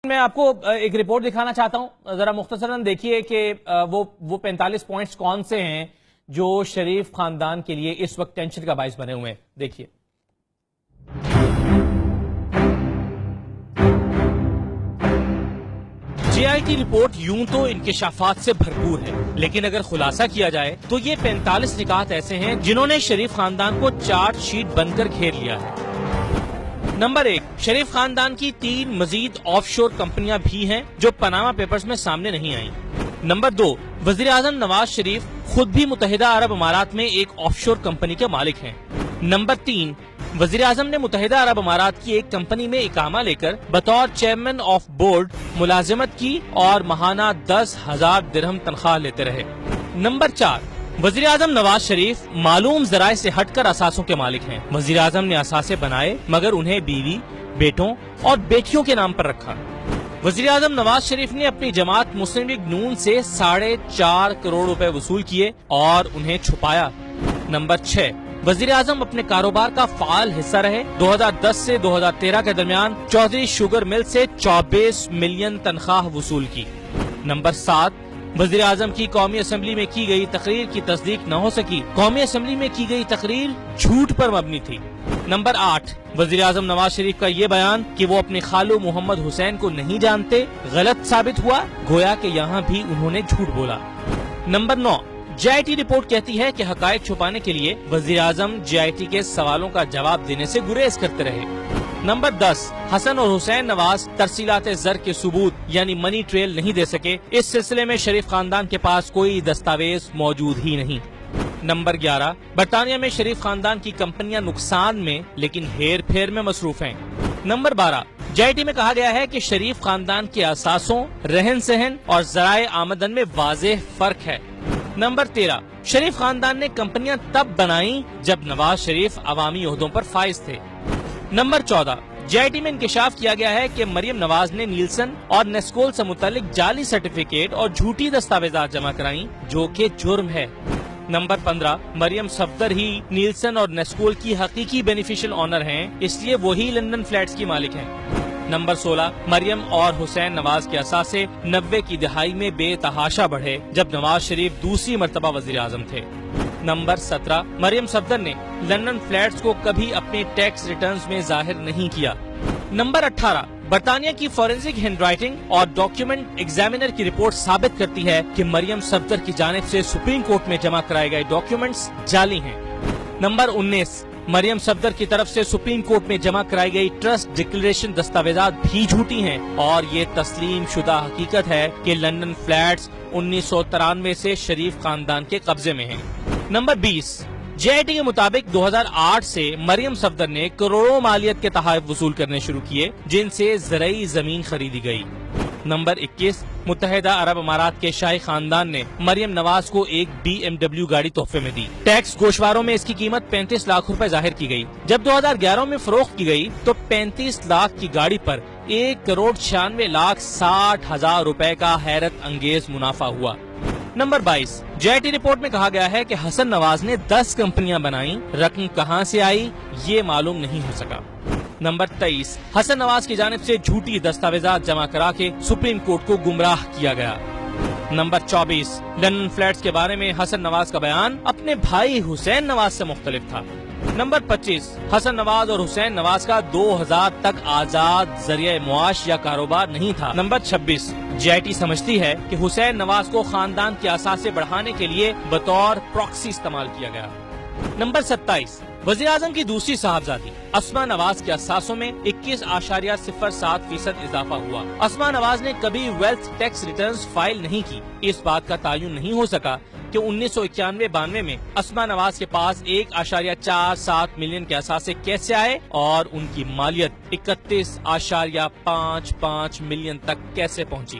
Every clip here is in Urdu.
میں آپ کو ایک رپورٹ دکھانا چاہتا ہوں، ذرا مختصراً دیکھیے کہ وہ 45 پوائنٹس کون سے ہیں جو شریف خاندان کے لیے اس وقت ٹینشن کا باعث بنے ہوئے ہیں. دیکھیے جے آئی ٹی رپورٹ یوں تو انکشافات سے بھرپور ہے، لیکن اگر خلاصہ کیا جائے تو یہ 45 نکات ایسے ہیں جنہوں نے شریف خاندان کو چارج شیٹ بن کر گھیر لیا ہے. نمبر 1، شریف خاندان کی 3 مزید آف شور کمپنیاں بھی ہیں جو پاناما پیپرز میں سامنے نہیں آئیں. نمبر 2، وزیر اعظم نواز شریف خود بھی متحدہ عرب امارات میں ایک آف شور کمپنی کے مالک ہیں. نمبر 3، وزیر اعظم نے متحدہ عرب امارات کی ایک کمپنی میں اقامہ لے کر بطور چیئرمین آف بورڈ ملازمت کی اور ماہانہ 10,000 درہم تنخواہ لیتے رہے. نمبر 4، وزیر اعظم نواز شریف معلوم ذرائع سے ہٹ کر اثاثوں کے مالک ہیں. وزیر اعظم نے اثاثے بنائے مگر انہیں بیوی، بیٹوں اور بیٹیوں کے نام پر رکھا. وزیر اعظم نواز شریف نے اپنی جماعت مسلم لیگ نون سے 4.5 کروڑ روپے وصول کیے اور انہیں چھپایا. نمبر 6، وزیر اعظم اپنے کاروبار کا فعال حصہ رہے. 2010 سے 2013 کے درمیان چودھری شوگر مل سے 24 ملین تنخواہ وصول کی. نمبر 7، وزیر اعظم کی قومی اسمبلی میں کی گئی تقریر کی تصدیق نہ ہو سکی. قومی اسمبلی میں کی گئی تقریر جھوٹ پر مبنی تھی. نمبر 8، وزیر اعظم نواز شریف کا یہ بیان کہ وہ اپنے خالو محمد حسین کو نہیں جانتے غلط ثابت ہوا، گویا کہ یہاں بھی انہوں نے جھوٹ بولا. Number 9، J I T report کہتی ہے کہ حقائق چھپانے کے لیے وزیر اعظم جے آئی ٹی کے سوالوں کا جواب دینے سے گریز کرتے رہے. نمبر 10، حسن اور حسین نواز ترسیلات زر کے ثبوت یعنی منی ٹریل نہیں دے سکے. اس سلسلے میں شریف خاندان کے پاس کوئی دستاویز موجود ہی نہیں. نمبر 11، برطانیہ میں شریف خاندان کی کمپنیاں نقصان میں لیکن ہیر پھیر میں مصروف ہیں. نمبر 12، جے آئی ٹی میں کہا گیا ہے کہ شریف خاندان کے اثاثوں، رہن سہن اور ذرائع آمدن میں واضح فرق ہے. نمبر 13، شریف خاندان نے کمپنیاں تب بنائیں جب نواز شریف عوامی عہدوں پر فائز تھے. نمبر 14، جے آئی ٹی میں انکشاف کیا گیا ہے کہ مریم نواز نے نیلسن اور نیسکول سے متعلق جعلی سرٹیفکیٹ اور جھوٹی دستاویزات جمع کرائیں جو کہ جرم ہے. نمبر 15، مریم صفدر ہی نیلسن اور نیسکول کی حقیقی بینیفیشل آنر ہیں، اس لیے وہی لندن فلیٹس کی مالک ہیں. نمبر 16، مریم اور حسین نواز کے اثاثے 90 کی دہائی میں بے تحاشا بڑھے جب نواز شریف دوسری مرتبہ وزیر اعظم تھے. نمبر 17، مریم صفدر نے لندن فلیٹس کو کبھی اپنے ٹیکس ریٹرنز میں ظاہر نہیں کیا. نمبر 18، برطانیہ کی فورینسک ہینڈ رائٹنگ اور ڈاکیومنٹ ایگزامینر کی رپورٹ ثابت کرتی ہے کہ مریم صفدر کی جانب سے سپریم کورٹ میں جمع کرائے گئے ڈاکیومنٹس جعلی ہیں. نمبر 19، مریم صفدر کی طرف سے سپریم کورٹ میں جمع کرائی گئی ٹرسٹ ڈکلریشن دستاویزات بھی جھوٹی ہیں اور یہ تسلیم شدہ حقیقت ہے کہ لندن فلیٹس 1993 سے شریف خاندان کے قبضے میں ہیں. نمبر 20، جے آئی ٹی کے مطابق 2008 سے مریم صفدر نے کروڑوں مالیت کے تحائف وصول کرنے شروع کیے جن سے زرعی زمین خریدی گئی. نمبر 21، متحدہ عرب امارات کے شاہی خاندان نے مریم نواز کو ایک BMW گاڑی تحفے میں دی. ٹیکس گوشواروں میں اس کی قیمت 35 لاکھ روپے ظاہر کی گئی. جب 2011 میں فروخت کی گئی تو 35 لاکھ کی گاڑی پر 1,96,60,000 روپے کا حیرت انگیز منافع ہوا. Number 22، J I T report میں کہا گیا ہے کہ حسن نواز نے 10 کمپنیاں بنائیں، رقم کہاں سے آئی یہ معلوم نہیں ہو سکا. نمبر 23، حسن نواز کی جانب سے جھوٹی دستاویزات جمع کرا کے سپریم کورٹ کو گمراہ کیا گیا. نمبر 24، لندن فلیٹس کے بارے میں حسن نواز کا بیان اپنے بھائی حسین نواز سے مختلف تھا. نمبر 25، حسن نواز اور حسین نواز کا 2000 تک آزاد ذریعہ معاش یا کاروبار نہیں تھا. نمبر 26، جے آئی ٹی سمجھتی ہے کہ حسین نواز کو خاندان کے اثاثے بڑھانے کے لیے بطور پراکسی استعمال کیا گیا. نمبر 27، وزیر اعظم کی دوسری صاحبزادی اسما نواز کے اثاثوں میں 21.07% اضافہ ہوا. اسما نواز نے کبھی ویلتھ ٹیکس ریٹرنز فائل نہیں کی. اس بات کا تعین نہیں ہو سکا کہ 1991-92 میں اسما نواز کے پاس 1.47 ملین کے اثاثے کیسے آئے اور ان کی مالیت 31.55 ملین تک کیسے پہنچی.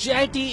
JIT